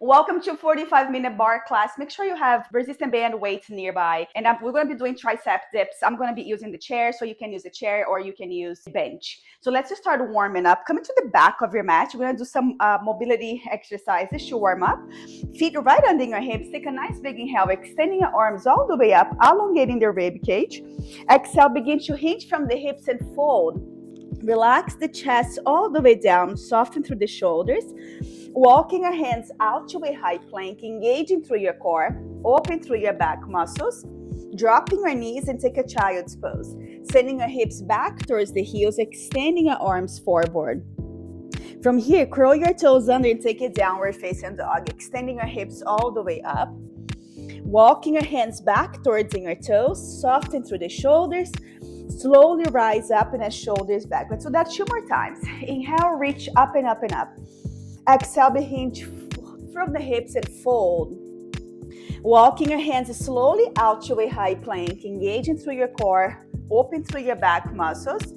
Welcome to 45-minute bar class. Make sure you have resistant band weights nearby. And we're going to be doing tricep dips. I'm going to be using the chair, so you can use a chair or you can use bench. So let's just start warming up. Coming to the back of your mat, you're going to do some mobility exercises to warm up. Feet right under your hips. Take a nice big inhale, extending your arms all the way up, elongating the rib cage. Exhale, begin to hinge from the hips and fold. Relax the chest all the way down, soften through the shoulders. Walking your hands out to a high plank, engaging through your core, open through your back muscles. Dropping your knees and take a child's pose. Sending your hips back towards the heels, extending your arms forward. From here, curl your toes under and take a downward facing dog, extending your hips all the way up. Walking your hands back towards your toes, soften through the shoulders. Slowly rise up and shoulders back. Let's do that 2 more times. Inhale, reach up and up and up. Exhale, hinge from the hips and fold. Walking your hands slowly out to a high plank, engaging through your core, open through your back muscles.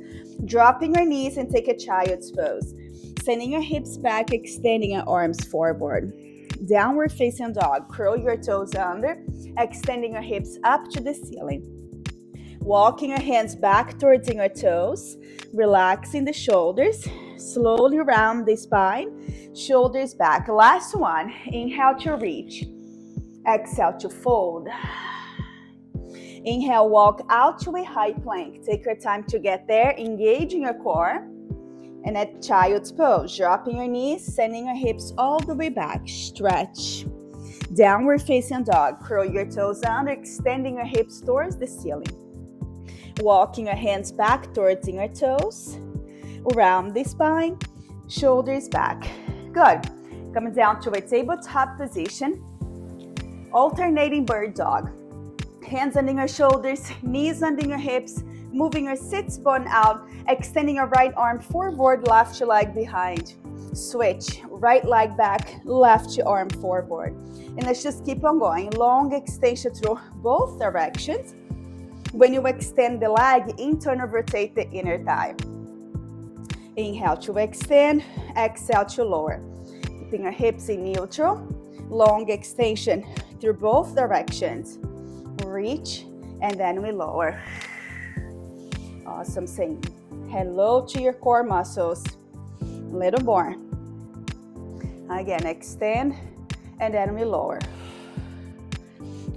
Dropping your knees and take a child's pose. Sending your hips back, extending your arms forward. Downward facing dog. Curl your toes under, extending your hips up to the ceiling. Walking your hands back towards your toes, relaxing the shoulders. Slowly round the spine, shoulders back. Last one. Inhale to reach. Exhale to fold. Inhale, walk out to a high plank. Take your time to get there, engaging your core. And at child's pose, dropping your knees, sending your hips all the way back. Stretch. Downward facing dog. Curl your toes under, extending your hips towards the ceiling. Walking your hands back towards your toes. Round the spine, shoulders back. Good. Coming down to a tabletop position. Alternating bird dog. Hands under your shoulders, knees under your hips, moving your sits bone out, extending your right arm forward, left leg behind. Switch, right leg back, left arm forward. And let's just keep on going. Long extension through both directions. When you extend the leg, internal rotate the inner thigh. Inhale to extend, exhale to lower. Keeping your hips in neutral. Long extension through both directions. Reach, and then we lower. Awesome. Saying hello to your core muscles. A little more. Again, extend, and then we lower.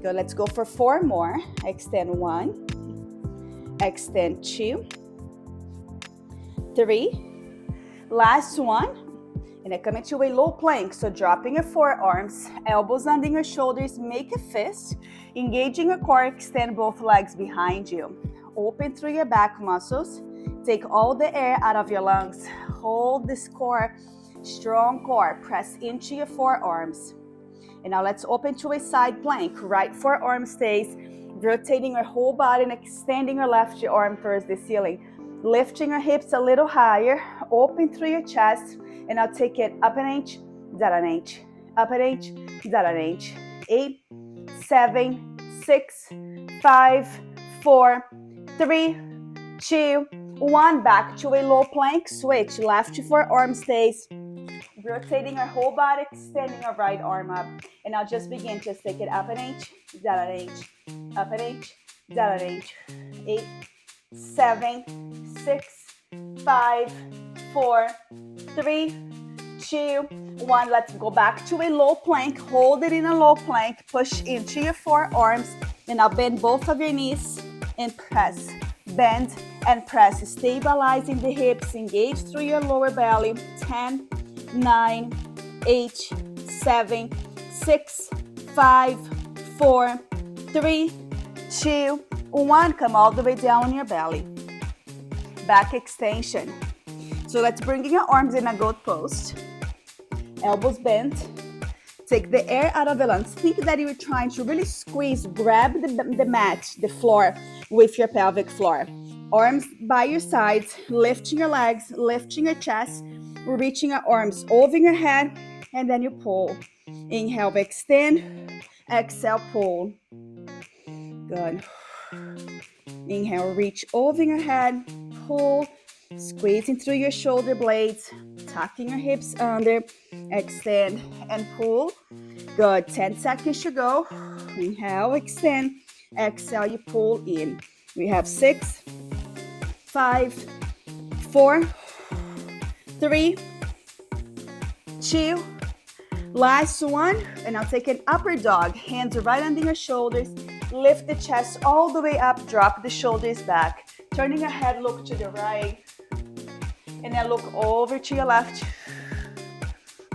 Good. Let's go for 4 more. Extend 1. Extend 2. 3. Last one. And then coming to a low plank. So dropping your forearms, elbows under your shoulders, make a fist. Engaging your core, extend both legs behind you. Open through your back muscles. Take all the air out of your lungs. Hold this core, strong core. Press into your forearms. And now let's open to a side plank. Right forearm stays. Rotating your whole body and extending your left arm towards the ceiling. Lifting your hips a little higher. Open through your chest. And now take it up an inch, down an inch. Up an inch, down an inch. 8, 7, 6, 5, 4, 3, 2, 1. Back to a low plank. Switch. Left forearm stays. Rotating our whole body, extending our right arm up. And now just begin. Just take it up an inch, down an inch. Up an inch, down an inch. 8, 7, 6, 5, 4, 3, 2, 1. Let's go back to a low plank. Hold it in a low plank. Push into your forearms. And now bend both of your knees and press. Bend and press. Stabilizing the hips. Engage through your lower belly. 10, 9, 8, 7, 6, 5, 4, 3, 2, 1. Come all the way down on your belly. Back extension. So let's bring in your arms in a goat pose. Elbows bent. Take the air out of the lungs. Think that you're trying to really squeeze, grab the mat, the floor with your pelvic floor. Arms by your sides, lifting your legs, lifting your chest, reaching your arms over your head, and then you pull. Inhale, extend. Exhale, pull. Good. Inhale, reach over your head, pull, squeezing through your shoulder blades. tucking your hips under, extend and pull. Good, 10 seconds to go. Inhale, extend, exhale, you pull in. We have 6, 5, 4, 3, 2, last one. And now take an upper dog. Hands are right under your shoulders. Lift the chest all the way up. Drop the shoulders back. Turning your head, look to the right. And then look over to your left.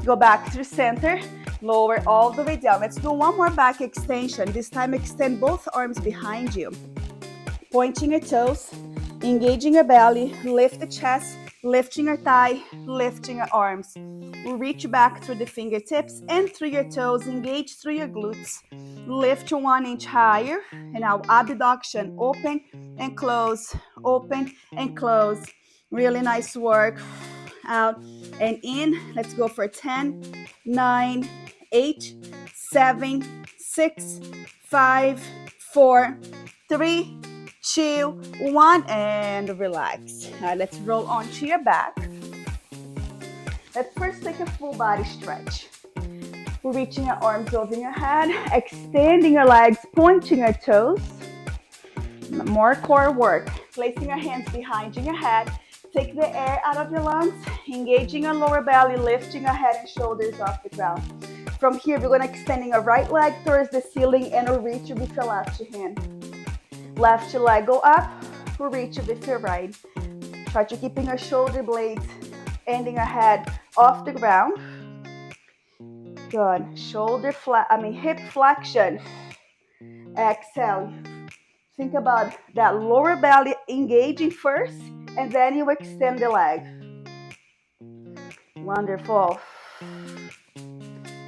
Go back to the center. Lower all the way down. Let's do one more back extension. This time extend both arms behind you. Pointing your toes. Engaging your belly. Lift the chest. Lifting your thigh. Lifting your arms. Reach back through the fingertips and through your toes. Engage through your glutes. Lift to 1 inch higher. And now abduction. Open and close. Open and close. Really nice work. Out and in. Let's go for 10, 9, 8, 7, 6, 5, 4, 3, 2, 1, and relax. All right, let's roll onto your back. Let's first take a full body stretch. We're reaching your arms over your head, extending your legs, pointing your toes. More core work. Placing your hands behind your head. Take the air out of your lungs, engaging your lower belly, lifting your head and shoulders off the ground. From here, we're going to extending your right leg towards the ceiling and we'll reach with your left hand. Left leg go up, we'll reach with your right. Try to keeping your shoulder blades, ending your head off the ground. Good. Hip flexion. Exhale. Think about that lower belly engaging first, and then you extend the leg. Wonderful. All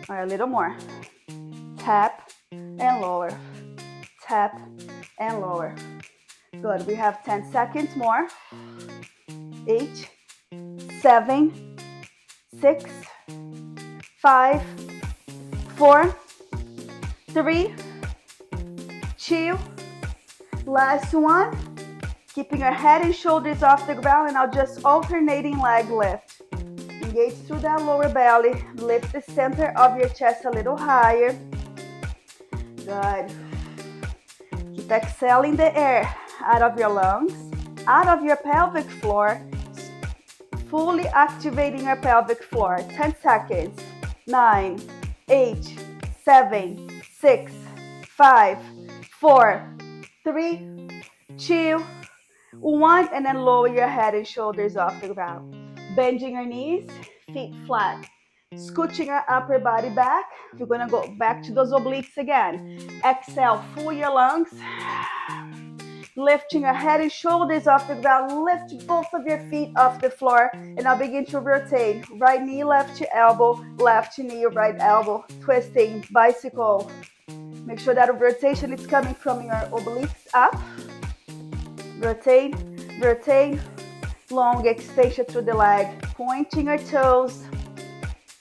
right, a little more. Tap and lower. Tap and lower. Good. We have 10 seconds more. 8, 7, 6, 5, 4, 3, 2, last one. Keeping your head and shoulders off the ground, and now just alternating leg lift. Engage through that lower belly. Lift the center of your chest a little higher. Good. Keep exhaling the air out of your lungs, out of your pelvic floor. Fully activating your pelvic floor. 10 seconds. 9, 8, 7, 6, 5, 4, 3, 2, 1, and then lower your head and shoulders off the ground. Bending your knees, feet flat. Scooching your upper body back. We're going to go back to those obliques again. Exhale, full your lungs. Lifting your head and shoulders off the ground. Lift both of your feet off the floor. And now begin to rotate. Right knee, left elbow. Left knee, right elbow. Twisting, bicycle. Make sure that rotation is coming from your obliques up. Rotate, rotate. Long extension through the leg. Pointing your toes.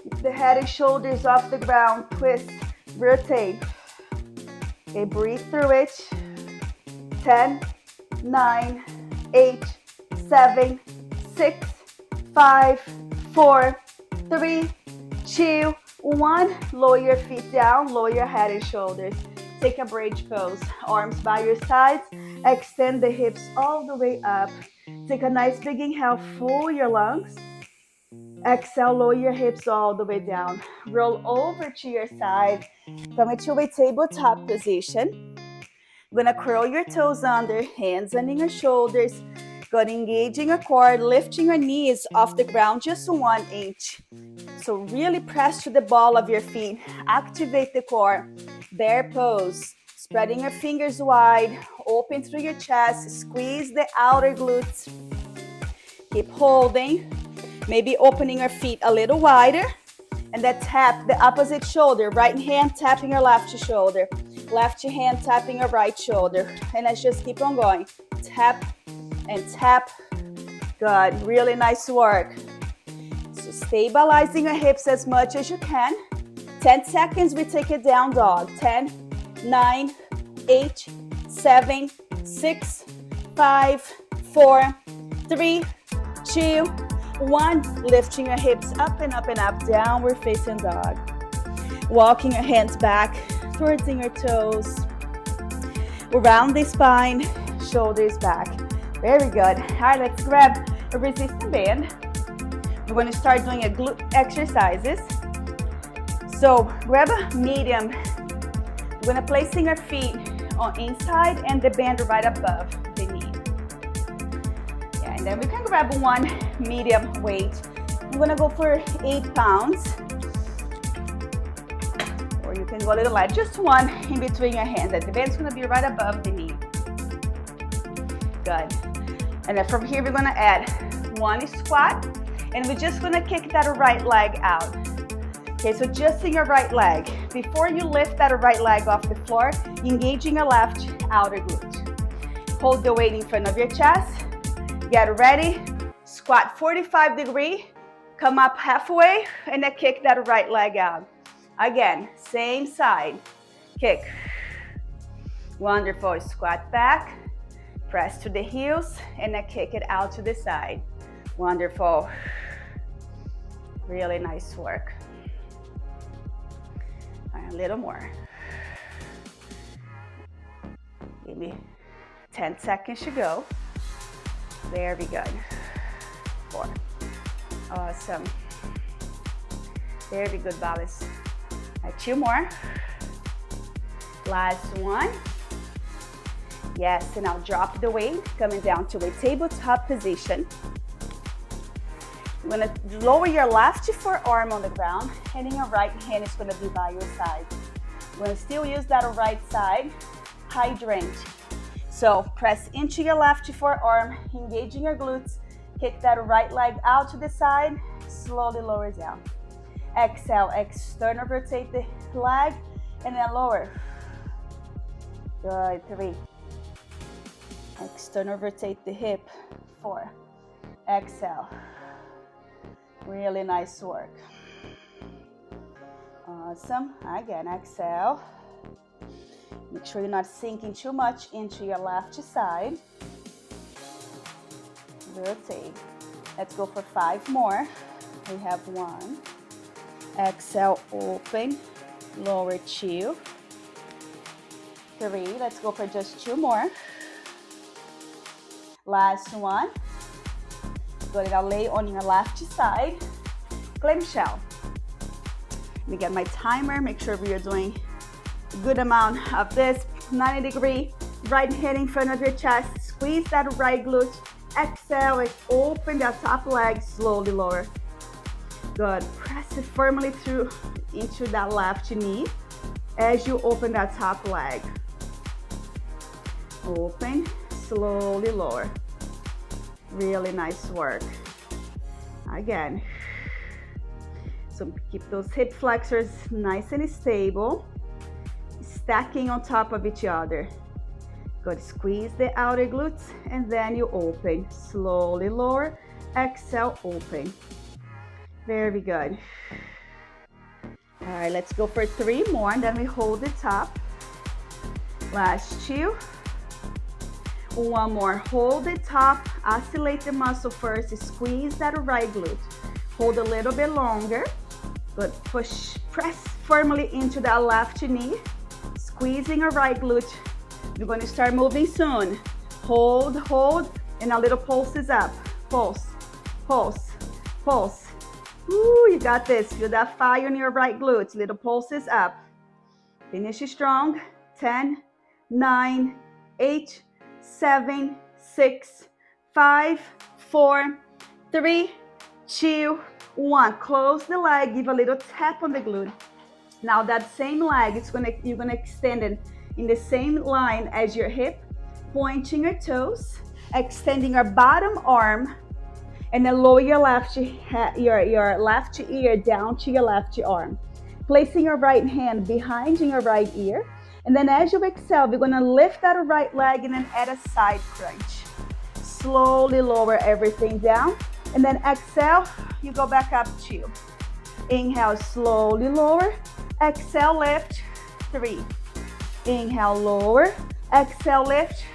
Keep the head and shoulders off the ground. Twist, rotate. Okay, breathe through it. 10, 9, 8, 7, 6, 5, 4, 3, 2, 1. Lower your feet down. Lower your head and shoulders. Take a bridge pose. Arms by your sides. Extend the hips all the way up. Take a nice big inhale. Full your lungs. Exhale, lower your hips all the way down. Roll over to your side. Come into a tabletop position. You're going to curl your toes under, hands under your shoulders. Good, engaging your core, lifting your knees off the ground just 1 inch. So really press to the ball of your feet. Activate the core. Bear pose. Spreading your fingers wide. Open through your chest. Squeeze the outer glutes. Keep holding. Maybe opening your feet a little wider. And then tap the opposite shoulder. Right hand tapping your left shoulder. Left hand tapping your right shoulder. And let's just keep on going. Tap and tap. Good. Really nice work. So stabilizing your hips as much as you can. 10 seconds, we take a down dog. 10, 9, 8, 7, 6, 5, 4, 3, 2, 1, lifting your hips up and up and up, downward facing dog. Walking your hands back towards your toes. Around the spine, shoulders back. Very good. All right, let's grab a resistance band. We're going to start doing a glute exercises. So grab a medium. We're going to place your feet on inside and the band right above the knee. Yeah, and then we can grab one medium weight. I'm going to go for 8 pounds. Or you can go a little light, just one in between your hands. The band's going to be right above the knee. Good. And then from here, we're going to add 1 squat. And we're just going to kick that right leg out. Okay, so just in your right leg. Before you lift that right leg off the floor, engaging your left outer glute. Hold the weight in front of your chest. Get ready. Squat 45 degrees. Come up halfway and then kick that right leg out. Again, same side. Kick. Wonderful. Squat back. Press to the heels and then kick it out to the side. Wonderful. Really nice work. A little more. Give me 10 seconds to go. Very good. 4. Awesome. Very good balance. 2 more. Last one. Yes, and now drop the weight, coming down to a tabletop position. You're going to lower your left forearm on the ground, and your right hand is going to be by your side. You're going to still use that right side, hydrant. So press into your left forearm, engaging your glutes, kick that right leg out to the side, slowly lower down. Exhale, external rotate the leg, and then lower. Good, 3. External rotate the hip, 4. Exhale. Really nice work. Awesome. Again, exhale. Make sure you're not sinking too much into your left side. Rotate. Let's go for 5 more. We have 1. Exhale, open, lower 2. 3. Let's go for just 2 more. Last one. Go ahead and lay on your left side. Clamshell. Let me get my timer. Make sure we are doing a good amount of this. 90 degree. Right hand in front of your chest. Squeeze that right glute. Exhale and open that top leg. Slowly lower. Good. Press it firmly through into that left knee as you open that top leg. Open. Slowly lower. Really nice work. Again. So keep those hip flexors nice and stable. Stacking on top of each other. Good. Squeeze the outer glutes and then you open. Slowly lower. Exhale, open. Very good. All right, let's go for 3 more and then we hold the top. Last 2. 1 more. Hold the top, oscillate the muscle first, squeeze that right glute. Hold a little bit longer. Good. Push, press firmly into that left knee, squeezing a right glute. You're going to start moving soon. Hold, and a little pulse is up. Pulse, pulse, pulse. Ooh, you got this. Feel that fire in your right glutes. Little pulse is up. Finish strong. 10, 9, 8, 7, 6, 5, 4, 3, 2, 1. Close the leg, give a little tap on the glute. Now that same leg, you're gonna extend it in the same line as your hip, pointing your toes, extending your bottom arm, and then lower your left ear down to your left arm. Placing your right hand behind your right ear. And then as you exhale, we're gonna lift that right leg and then add a side crunch. Slowly lower everything down. And then exhale, you go back up 2. Inhale, slowly lower. Exhale, lift, 3. Inhale, lower. Exhale, lift,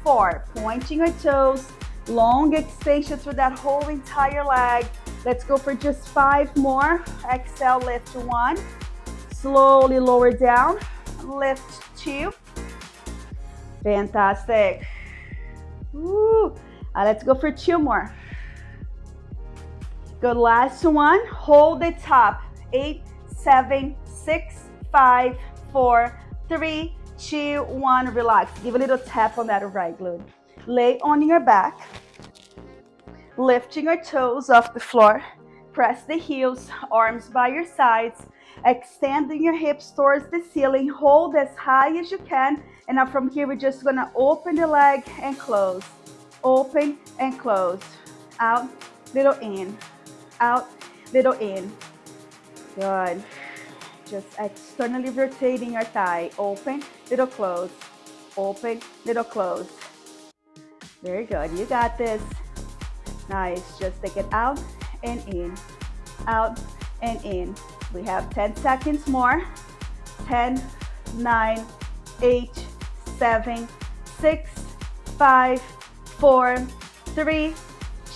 4. Pointing your toes, Long extension through that whole entire leg. Let's go for just 5 more. Exhale, lift 1. Slowly lower down. Lift 2. Fantastic. Woo. Let's go for 2 more. Good, last one. Hold the top. 8, 7, 6, 5, 4, 3, 2, 1. Relax. Give a little tap on that right glute. Lay on your back. Lifting your toes off the floor. Press the heels, arms by your sides. Extending your hips towards the ceiling. Hold as high as you can. And now from here, we're just gonna open the leg and close. Open and close. Out, little in. Out, little in. Good. Just externally rotating your thigh. Open, little close. Open, little close. Very good. You got this. Nice. Just take it out and in. Out and in. We have 10 seconds more. 10, 9, 8, 7, 6, 5, 4, 3,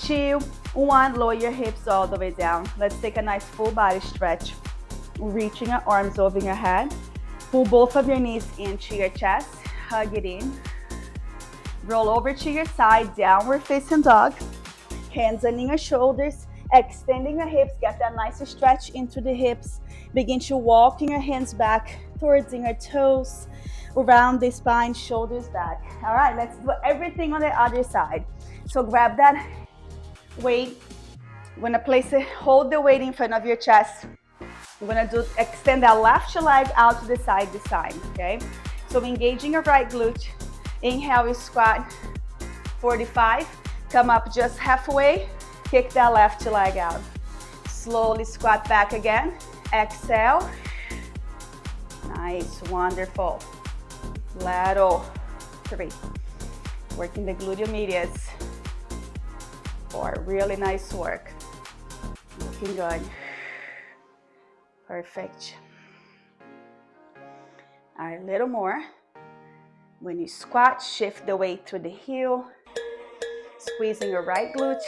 2, 1. Lower your hips all the way down. Let's take a nice full body stretch. Reaching your arms over your head. Pull both of your knees into your chest. Hug it in. Roll over to your side, downward facing dog. Hands under your shoulders, extending your hips. Get that nice stretch into the hips. Begin to walking your hands back towards your toes, around the spine, shoulders back. All right, let's do everything on the other side. So grab that weight. You're gonna place it, hold the weight in front of your chest. You're gonna extend that left leg out to the side this time, okay? So engaging your right glute. Inhale, we squat 45. Come up just halfway. Kick that left leg out. Slowly squat back again. Exhale. Nice, wonderful. Lateral 3. Working the gluteal medius. 4, really nice work. Looking good. Perfect. All right, a little more. When you squat, shift the weight to the heel. Squeezing your right glute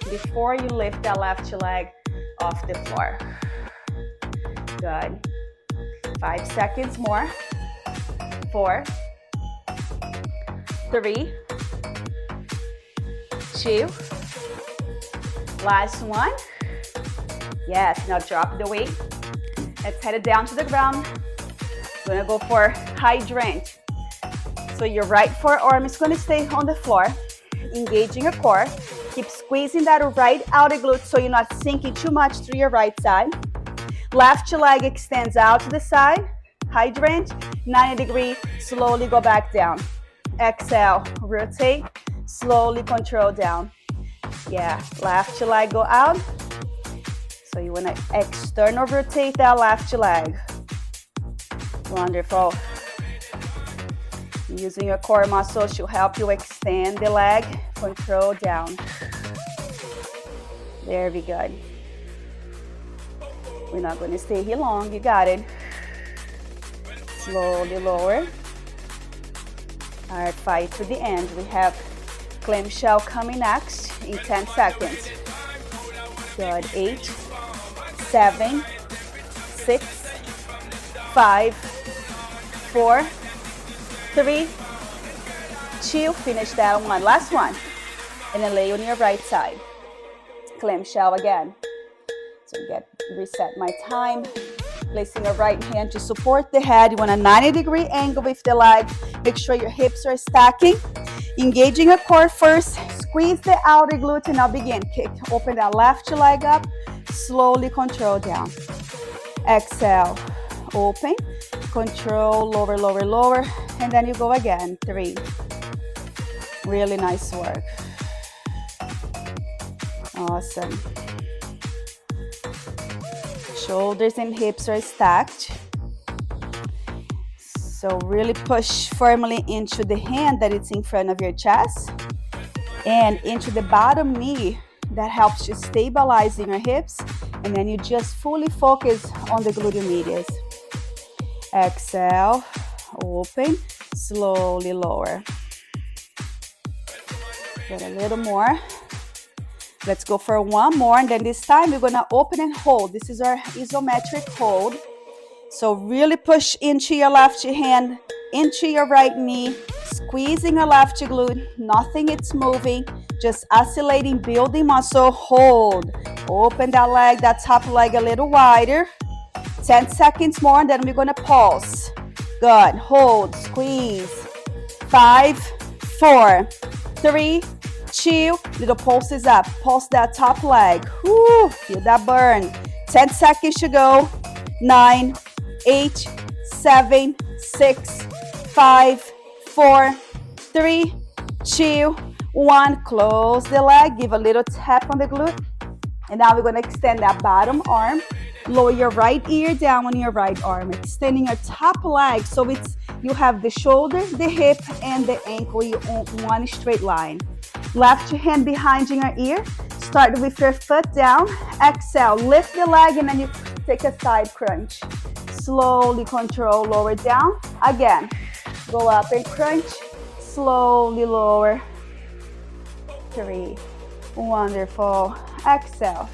before you lift that left leg off the floor. Good. 5 seconds more. 4, 3, 2. Last one. Yes, now drop the weight. Let's head it down to the ground. We're gonna go for hydrant. So your right forearm is gonna stay on the floor. Engaging your core. Keep squeezing that right outer glute so you're not sinking too much through your right side. Left leg extends out to the side. Hydrant, 90 degree, slowly go back down. Exhale, rotate, slowly control down. Yeah, left leg go out. So you wanna external rotate that left leg. Wonderful. Using your core muscles to help you extend the leg, control down. Very good. We're not going to stay here long, you got it. Slowly lower. All right, fight to the end. We have clamshell coming next in 10 seconds. Good, 8, 7, 6, 5, 4, 3, 2, finish that one. Last one. And then lay on your right side. Clamshell again. So reset my time. Placing your right hand to support the head. You want a 90-degree angle with the leg. Make sure your hips are stacking. Engaging your core first. Squeeze the outer glute and now begin. Kick. Open that left leg up. Slowly control down. Exhale. Open. Control, lower, lower, lower. And then you go again. 3. Really nice work. Awesome. Shoulders and hips are stacked. So really push firmly into the hand that is in front of your chest and into the bottom knee. That helps you stabilizing your hips. And then you just fully focus on the gluteal medius. Exhale, open, slowly lower. Good, a little more. Let's go for one more, and then this time we're gonna open and hold. This is our isometric hold. So really push into your left hand, into your right knee, squeezing your left glute. Nothing it's moving, just oscillating, building muscle. Hold. Open that leg, that top leg a little wider. 10 seconds more, and then we're gonna pulse. Good. Hold. Squeeze. 5, 4, 3, 2. Little pulses up. Pulse that top leg. Whoo, feel that burn. 10 seconds to go. 9, 8, 7, 6, 5, 4, 3, 2, 1. Close the leg. Give a little tap on the glute. And now we're going to extend that bottom arm. Lower your right ear down on your right arm. Extending your top leg so you have the shoulder, the hip, and the ankle on one straight line. Left your hand behind your ear. Start with your foot down. Exhale. Lift the leg and then you take a side crunch. Slowly control, lower down. Again, go up and crunch. Slowly lower. 3. Wonderful. Exhale.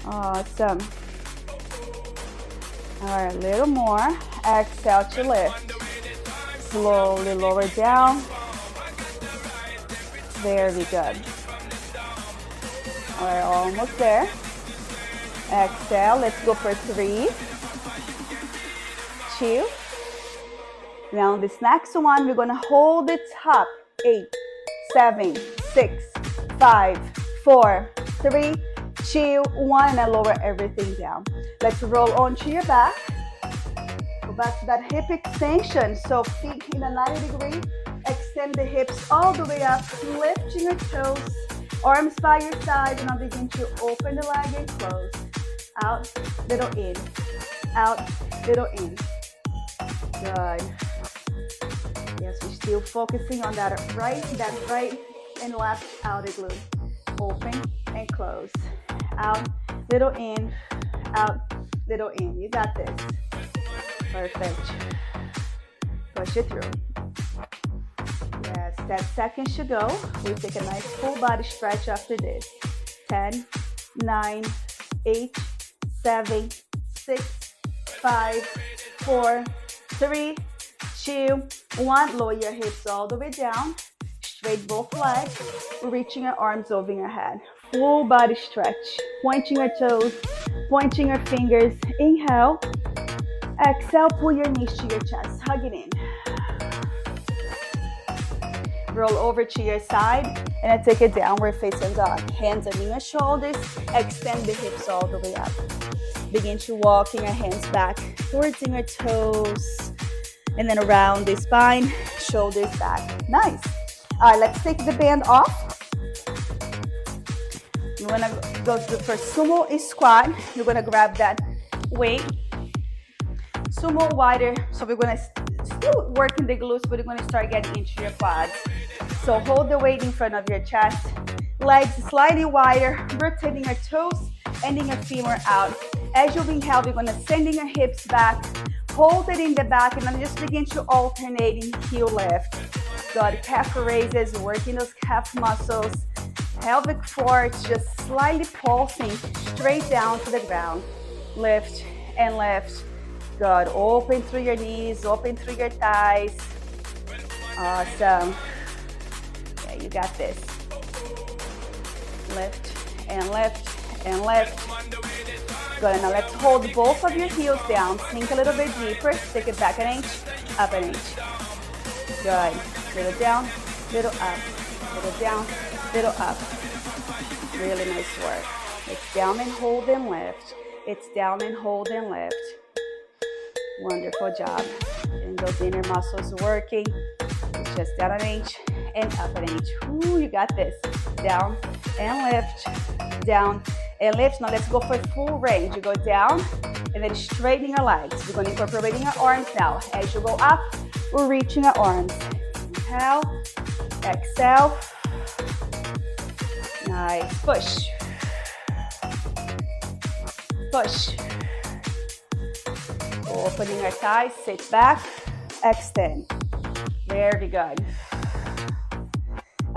Awesome. All right, a little more. Exhale to lift. Slowly lower down. Very good. All right, almost there. Exhale. Let's go for 3, 2. Now this next one, we're gonna hold it up. 8, 7, 6, 5, 4, 3, 2, 1, and lower everything down. Let's roll onto your back. Go back to that hip extension. So feet in a 90 degree. Extend the hips all the way up. Lifting your toes. Arms by your side. And now begin to open the leg and close. Out, little in. Out, little in. Good. Yes, we're still focusing on that right and left outer glute. Open and close. Out, little in, out, little in. You got this. Perfect. Push it through. Yes, 10 seconds to go. We take a nice full body stretch after this. 10, 9, 8, 7, 6, 5, 4, 3, 2, 1. Lower your hips all the way down. Straight both legs. Reaching your arms over your head. Full body stretch. Pointing your toes. Pointing your fingers. Inhale. Exhale. Pull your knees to your chest. Hug it in. Roll over to your side. And then take a downward facing dog. Hands on your shoulders. Extend the hips all the way up. Begin to walking your hands back towards your toes. And then around the spine. Shoulders back. Nice. All right, let's take the band off. You want to go to the first sumo squat. You're going to grab that weight. Sumo wider. So we're going to still work in the glutes, but we're going to start getting into your quads. So hold the weight in front of your chest. Legs slightly wider. Rotating your toes. Ending your femur out. As you inhale, we're going to send your hips back. Hold it in the back and then just begin to alternate in heel lift. Good. Calf raises, working those calf muscles. Pelvic floor just slightly pulsing straight down to the ground. Lift and lift. Good. Open through your knees, open through your thighs. Awesome. Yeah, you got this. Lift and lift and lift. Good. Now let's hold both of your heels down. Sink a little bit deeper. Take it back an inch, up an inch. Good. Little down, little up, little down, little up. Really nice work. It's down and hold and lift. It's down and hold and lift. Wonderful job. And those inner muscles working. It's just down an inch and up an inch. Ooh, you got this. Down and lift, down and lift. Now let's go for full range. You go down and then straighten your legs. We're going to incorporate your arms now. As you go up, we're reaching your arms. Inhale, exhale. Nice. Push. Push. Opening your thighs, sit back, extend. Very good.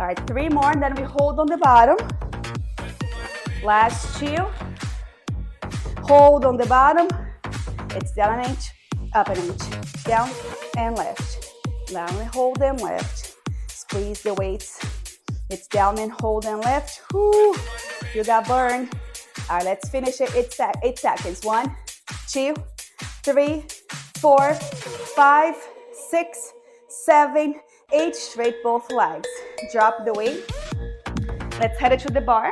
All right, 3 more, and then we hold on the bottom. Last 2. Hold on the bottom. It's down an inch, up an inch, down and lift. Down and hold and lift. Squeeze the weights. It's down and hold and lift. Whoo, you got burn. All right, let's finish it. 8 seconds. 1, 2, 3, 4, 5, 6, 7, 8. Straight both legs. Drop the weight. Let's head it to the bar.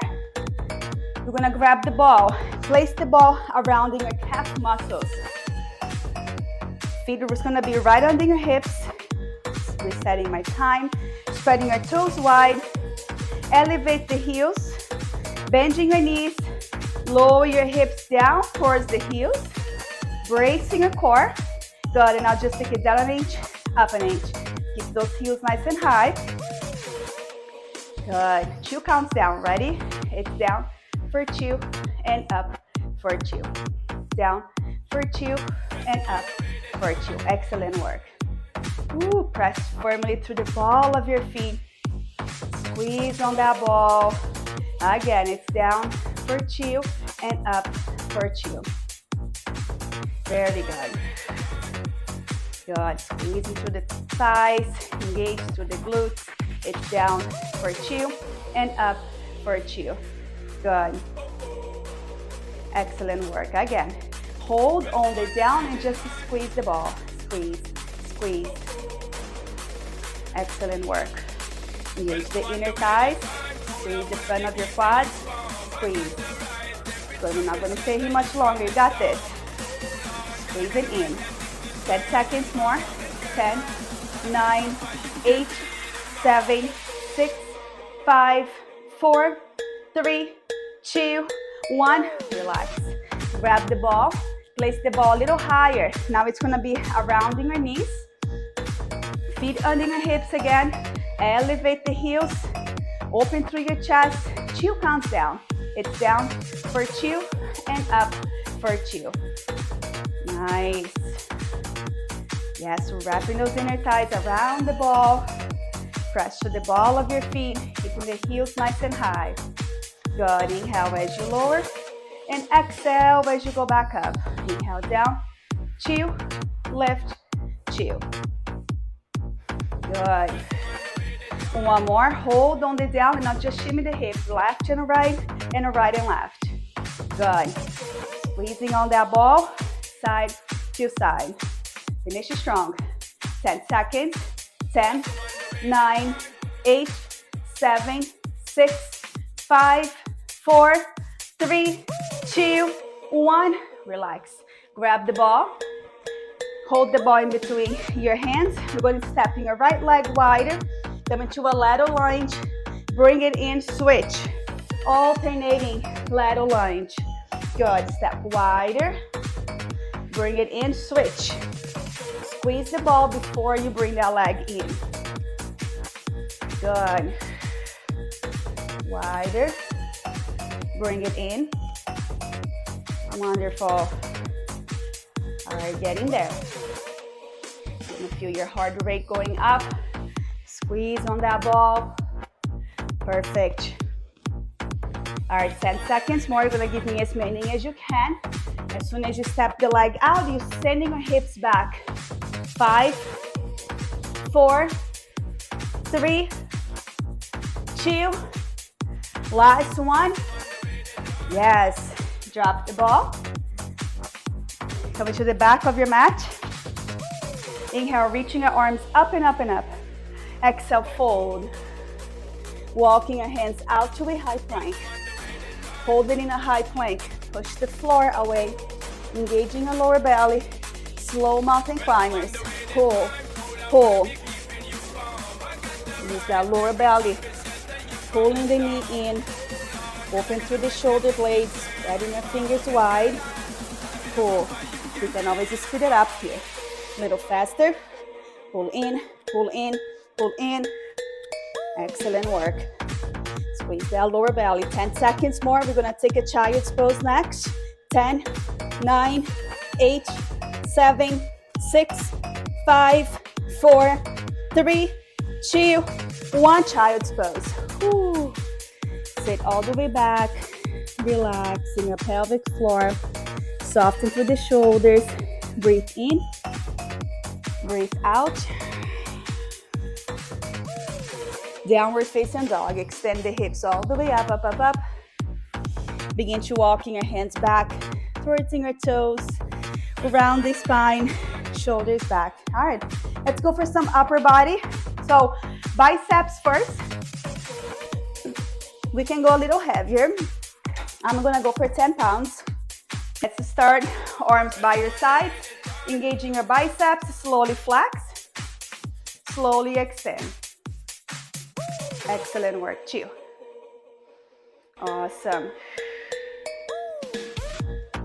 You're gonna grab the ball. Place the ball around in your calf muscles. Feet are just gonna be right under your hips. Resetting my time. Spreading your toes wide. Elevate the heels. Bending your knees. Lower your hips down towards the heels. Bracing your core. Good, and now just take it down an inch, up an inch. Keep those heels nice and high. Good. 2 counts down. Ready? It's down for 2 and up for 2. Down for 2 and up for 2. Excellent work. Ooh, press firmly through the ball of your feet. Squeeze on that ball. Again, it's down for 2 and up for 2. Very good. Good. Squeezing through the thighs. Engage through the glutes. It's down for 2 and up for 2. Good. Excellent work. Again, hold on the down and just squeeze the ball. Squeeze, squeeze. Excellent work. Engage the inner thighs. Squeeze the front of your quads. Squeeze. Good. We're not going to stay here much longer. You got this. Squeeze it in. 10 seconds more. 10, 9, 8, 7, 6, 5, 4, 3, 2, 1. Relax. Grab the ball. Place the ball a little higher. Now it's going to be around in your knees. Feet under your hips again. Elevate the heels. Open through your chest. 2 counts down. It's down for 2 and up for 2. Nice. Yes, wrapping those inner thighs around the ball. Press to the ball of your feet, keeping the heels nice and high. Good. Inhale as you lower, and exhale as you go back up. Inhale down, 2, lift, 2. Good. 1 more. Hold on the down, and now just shimmy the hips, left and right and left. Good. Squeezing on that ball, side to side. Finish it strong. 10 seconds. 10, 9, 8, 7, 6, 5, 4, 3, 2, 1. Relax. Grab the ball. Hold the ball in between your hands. You're going to step in your right leg wider. Come into a lateral lunge. Bring it in, switch. Alternating lateral lunge. Good. Step wider. Bring it in, switch. Squeeze the ball before you bring that leg in. Good. Wider. Bring it in. Wonderful. All right, getting there. You can feel your heart rate going up. Squeeze on that ball. Perfect. All right, 10 seconds more. You're gonna give me as many as you can. As soon as you step the leg out, you're sending your hips back. 5, 4, 3, 2, last one. Yes, drop the ball. Coming to the back of your mat. Inhale, reaching your arms up and up and up. Exhale, fold. Walking your hands out to a high plank. Hold it in a high plank. Push the floor away. Engaging your lower belly. Slow mountain climbers. Pull, pull. Use that lower belly. Pulling the knee in. Open through the shoulder blades. Spreading your fingers wide. Pull. You can always speed it up here. A little faster. Pull in, pull in, pull in. Excellent work. Squeeze that lower belly. 10 seconds more. We're gonna take a child's pose next. 10, 9, 8, 7, 6, 5, 4, 3, 2, One, child's pose. Whew. Sit all the way back, relaxing your pelvic floor, soften through the shoulders, breathe in, breathe out. Downward facing dog, extend the hips all the way up, up, up, up. Begin to walking your hands back towards your toes, around the spine, shoulders back. All right, let's go for some upper body. So biceps first. We can go a little heavier. I'm gonna go for 10 pounds. Let's start, arms by your sides, engaging your biceps, slowly flex, slowly extend. Excellent work, chill. Awesome.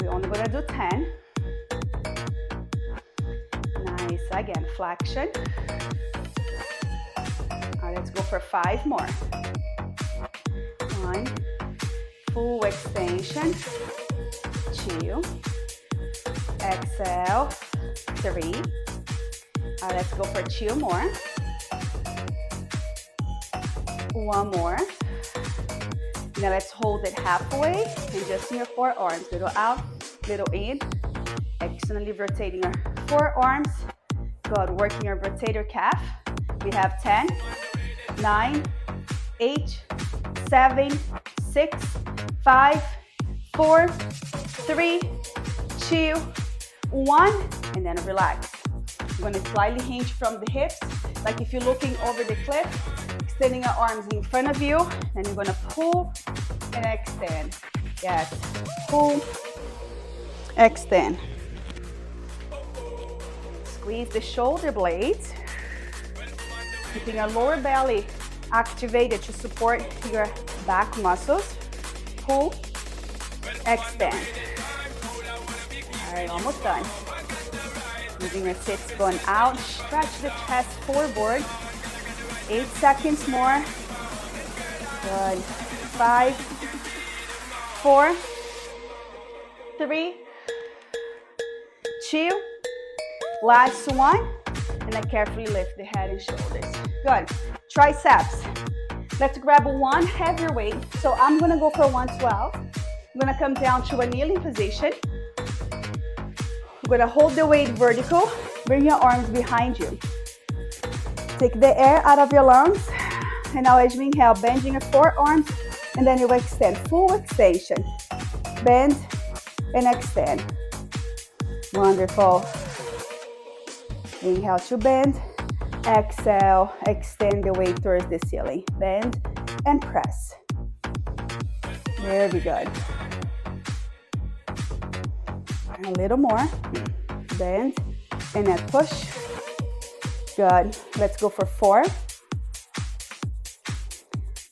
We're only gonna do 10. Nice, again, flexion. All right, let's go for 5 more. 1, full extension, 2, exhale, 3. All right, let's go for 2 more. 1 more. Now let's hold it halfway and just in your forearms, little out, little in. Excellently rotating our forearms. Good, working your rotator calf. We have 10, 9, 8, 7, 6, 5, 4, 3, 2, 1, and then relax. You're gonna slightly hinge from the hips, like if you're looking over the cliff, extending your arms in front of you, and you're gonna pull and extend. Yes, pull, extend. Squeeze the shoulder blades, keeping your lower belly activated to support your back muscles. Pull, extend. All right, almost done. Moving your hips going out, stretch the chest forward. 8 seconds more. Good. 5, 4, 3, 2. Last one. And then carefully lift the head and shoulders. Good. Triceps. Let's grab one heavier weight. So I'm gonna go for 112. I'm gonna come down to a kneeling position. We're gonna hold the weight vertical. Bring your arms behind you. Take the air out of your lungs. And now as you inhale, bending your forearms. And then you extend, full extension. Bend and extend. Wonderful. Inhale to bend. Exhale, extend the weight towards the ceiling. Bend and press. Very good. A little more. Bend and then push. Good. Let's go for 4,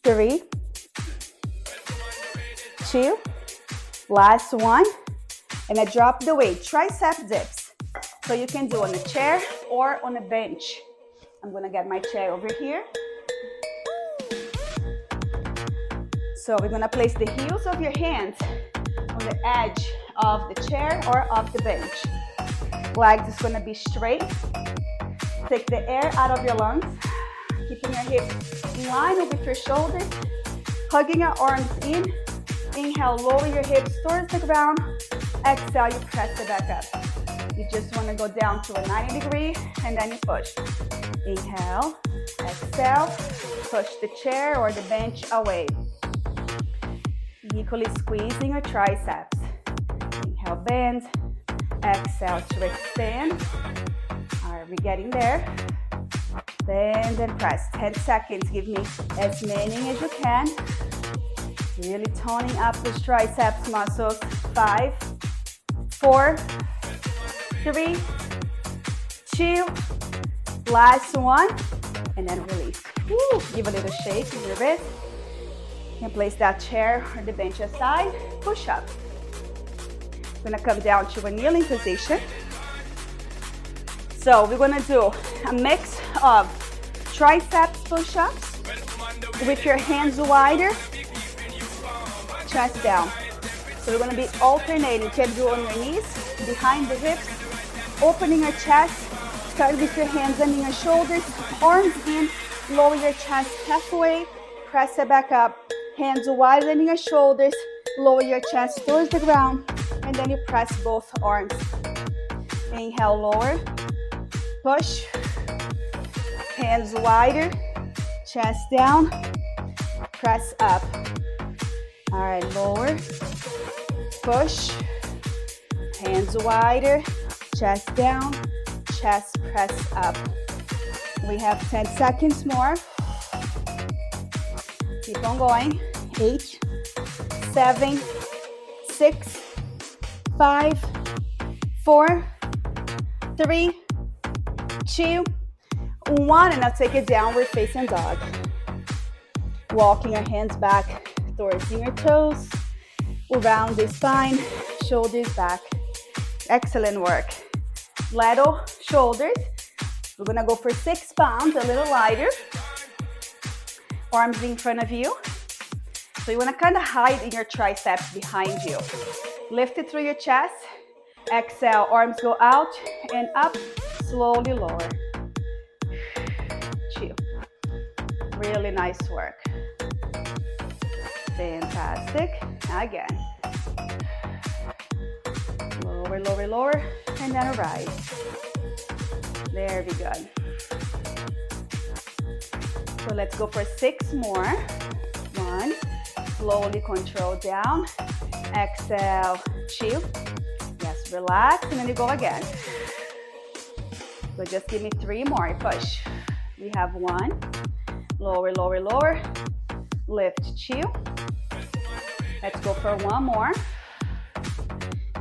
3, 2. Last one. And I drop the weight. Tricep dips. So you can do on a chair or on a bench. I'm gonna get my chair over here. So we're gonna place the heels of your hands on the edge of the chair or of the bench. Legs is gonna be straight. Take the air out of your lungs, keeping your hips in line with your shoulders, hugging your arms in. Inhale, lower your hips towards the ground. Exhale, you press it back up. You just wanna go down to a 90 degree and then you push. Inhale, exhale, push the chair or the bench away. Equally squeezing your triceps. Inhale, bend. Exhale to extend. All right, we're getting there. Bend and press. 10 seconds. Give me as many as you can. Really toning up those triceps muscles. 5, 4, 3, 2. Last one. And then release. Woo. Give a little shake in your wrist. You can place that chair or the bench aside. Push up. We're gonna come down to a kneeling position. So we're gonna do a mix of triceps push-ups with your hands wider, chest down. So we're gonna be alternating. You can do on your knees, behind the hips, opening your chest, Start with your hands under your shoulders, arms in, lower your chest halfway, press it back up. Hands wide under your shoulders, lower your chest towards the ground, and then you press both arms. Inhale, lower, push, hands wider, chest down, press up. All right, lower, push, hands wider, chest down, chest press up. We have 10 seconds more. Keep on going. 8, 7, 6, 5, 4, 3, 2, 1, and now take it downward facing dog. Walking your hands back towards your toes, around the spine, shoulders back. Excellent work. Lateral shoulders. We're gonna go for 6 pounds, a little lighter. Arms in front of you. So you wanna kind of hide in your triceps behind you. Lift it through your chest. Exhale, arms go out and up, slowly lower. Chill. Really nice work. Fantastic. Again. Lower, lower, lower, and then rise. Very good. So let's go for 6 more. 1, slowly control down. Exhale, chill. Yes, relax, and then you go again. So just give me 3 more, push. We have 1, lower, lower, lower, lift, chill. Let's go for 1 more.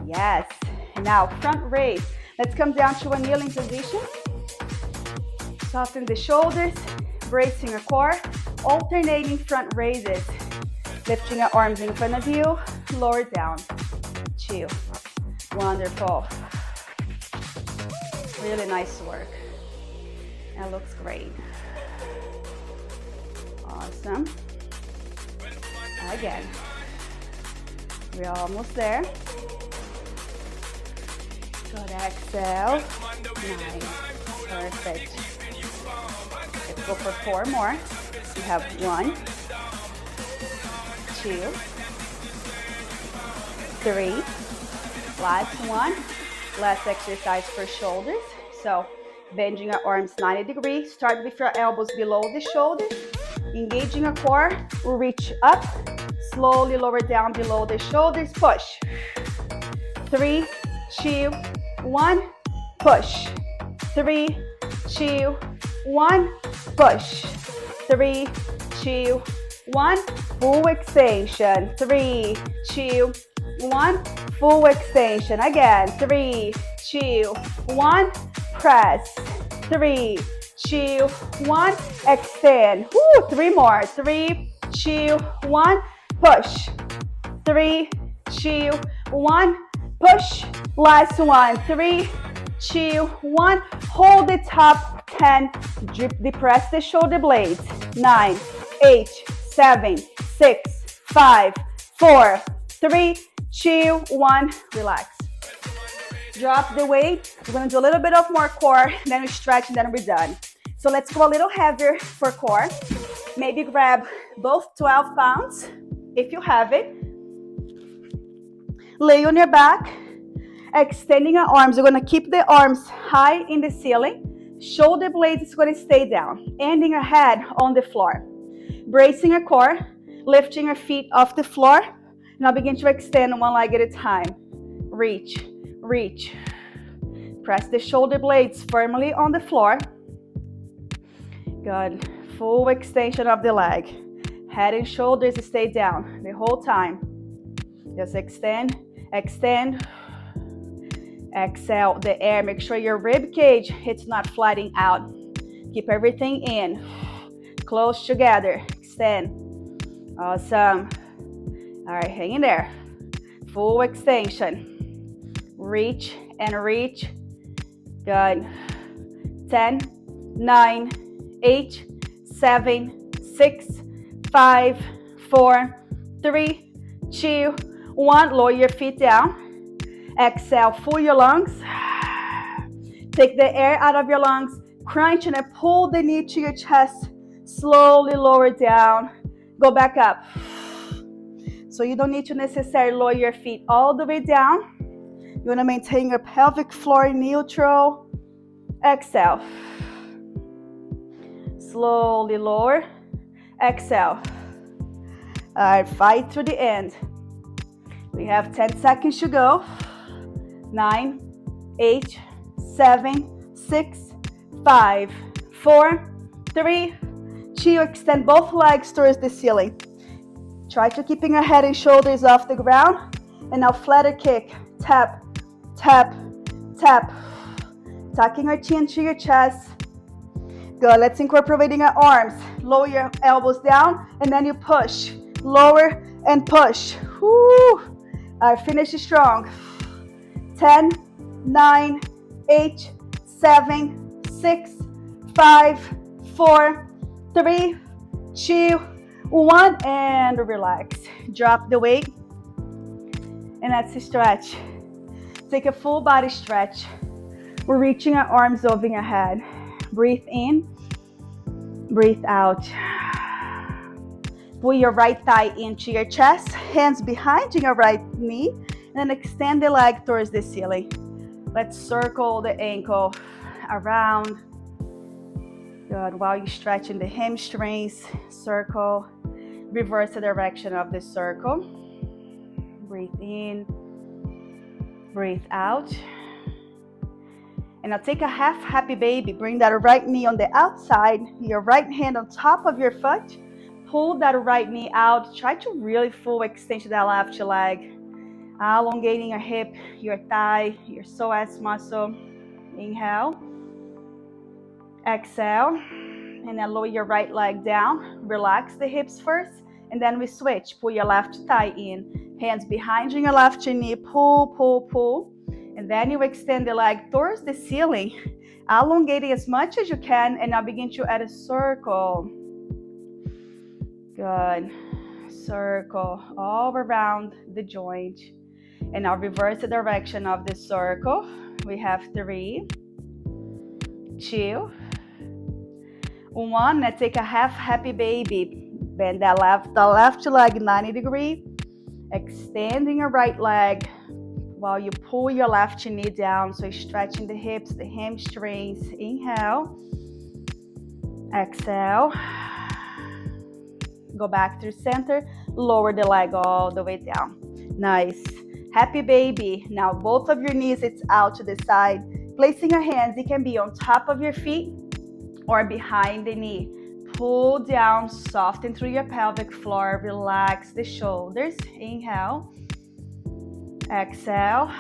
Yes, now front raise. Let's come down to a kneeling position. Soften the shoulders, bracing your core, alternating front raises. Lifting your arms in front of you, lower down, chill. Wonderful. Really nice work. That looks great. Awesome. Again. We're almost there. Good, exhale. Nice. Perfect. Let's go for 4 more. We have 1, 2, 3. Last one. Last exercise for shoulders. So bending your arms 90 degrees. Start with your elbows below the shoulders. Engaging your core. Reach up. Slowly lower down below the shoulders. Push. 3, 2, 1. Push. 3, 2, 1. Push. 3, 2, 1. Full extension. 3, 2, 1. Full extension. Again. 3, 2, 1. Press. 3, 2, 1. Extend. Woo, 3 more. 3, 2, 1. Push. 3, 2, 1. Push. Last one. 3, 2, 1. Hold the top. 10. Depress the shoulder blades. 9, 8, 7, 6, 5, 4, 3, 2, 1. Relax. Drop the weight. We're going to do a little bit of more core, then we stretch, and then we're done. So let's go a little heavier for core. Maybe grab both 12 pounds if you have it. Lay on your back, extending your arms. You're going to keep the arms high in the ceiling. Shoulder blades is going to stay down. Ending your head on the floor. Bracing your core, lifting your feet off the floor. Now begin to extend one leg at a time. Reach, reach. Press the shoulder blades firmly on the floor. Good. Full extension of the leg. Head and shoulders stay down the whole time. Just extend, extend. Exhale the air. Make sure your rib cage it's not flattening out. Keep everything in. Close together. Extend. Awesome. All right, hang in there. Full extension. Reach and reach. Good. 10, 9, 8, 7, 6, 5, 4, 3, 2, 1. Lower your feet down. Exhale, full your lungs. Take the air out of your lungs, crunch and pull the knee to your chest. Slowly lower down. Go back up. So you don't need to necessarily lower your feet all the way down. You want to maintain your pelvic floor neutral. Exhale. Slowly lower. Exhale. All right, fight through the end. We have 10 seconds to go. 9, 8, 7, 6, 5, 4, 3, 2. Extend both legs towards the ceiling. Try to keeping your head and shoulders off the ground. And now flatter kick. Tap, tap, tap. Tucking our chin to your chest. Good. Let's incorporating our arms. Lower your elbows down, and then you push. Lower and push. Woo. All right, finish strong. 10, 9, 8, 7, 6, 5, 4, 3, 2, 1, and relax. Drop the weight, and that's a stretch. Take a full body stretch. We're reaching our arms over your head. Breathe in, breathe out. Pull your right thigh into your chest, hands behind your right knee, and then extend the leg towards the ceiling. Let's circle the ankle around. Good. While you're stretching the hamstrings, circle. Reverse the direction of the circle. Breathe in, breathe out. And now take a half happy baby. Bring that right knee on the outside, your right hand on top of your foot. Pull that right knee out. Try to really full extension that left leg. Elongating your hip, your thigh, your psoas muscle. Inhale. Exhale. And then lower your right leg down. Relax the hips first. And then we switch. Pull your left thigh in. Hands behind your left knee. Pull, pull, pull. And then you extend the leg towards the ceiling, elongating as much as you can, and now begin to add a circle. Good. Circle all around the joint. And now reverse the direction of the circle. We have 3, 2, 1. Let's take a half happy baby. Bend the left leg 90 degrees. Extending your right leg while you pull your left knee down, so stretching the hips, the hamstrings. Inhale. Exhale. Go back to center. Lower the leg all the way down. Nice. Happy baby. Now both of your knees, it's out to the side. Placing your hands, it can be on top of your feet or behind the knee. Pull down, soften through your pelvic floor. Relax the shoulders. Inhale. Exhale.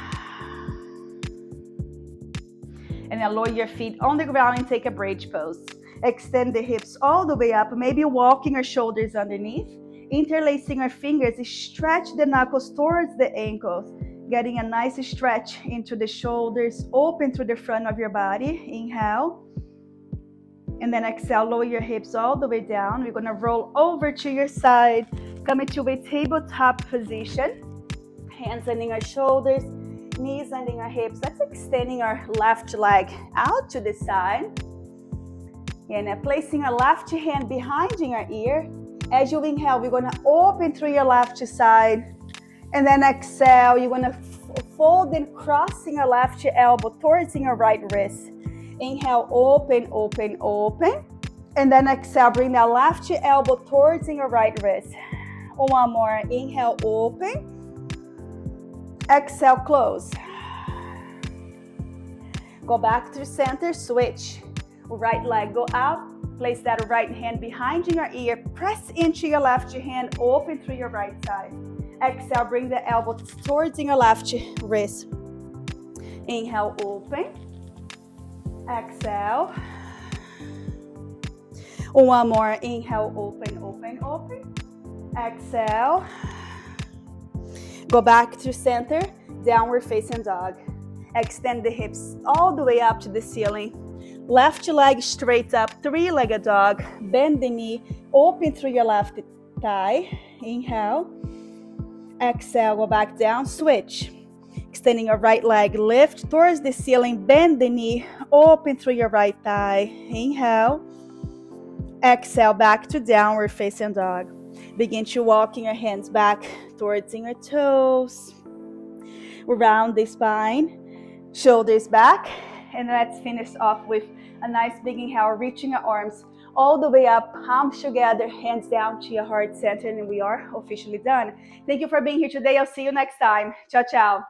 And then lower your feet on the ground and take a bridge pose. Extend the hips all the way up, maybe walking your shoulders underneath. Interlacing our fingers, stretch the knuckles towards the ankles. Getting a nice stretch into the shoulders, open through the front of your body. Inhale. And then exhale, lower your hips all the way down. We're gonna roll over to your side, come into a tabletop position. Hands under our shoulders, knees under our hips. Let's extending our left leg out to the side. And placing our left hand behind your ear. As you inhale, we're going to open through your left side. And then exhale, you're going to fold and crossing your left elbow towards your right wrist. Inhale, open, open, open. And then exhale, bring that left elbow towards your right wrist. One more. Inhale, open. Exhale, close. Go back to center, switch. Right leg go out. Place that right hand behind your ear. Press into your left hand, open through your right side. Exhale, bring the elbow towards your left wrist. Inhale, open. Exhale. One more. Inhale, open, open, open. Exhale. Go back to center, downward facing dog. Extend the hips all the way up to the ceiling. Left leg straight up, three-legged dog. Bend the knee, open through your left thigh. Inhale. Exhale, go back down, switch. Extending your right leg, lift towards the ceiling, bend the knee, open through your right thigh. Inhale. Exhale, back to downward facing dog. Begin to walking your hands back towards your toes. Round the spine, shoulders back, and let's finish off with a nice big inhale, reaching your arms all the way up, palms together, hands down to your heart center, and we are officially done. Thank you for being here today. I'll see you next time. Ciao, ciao.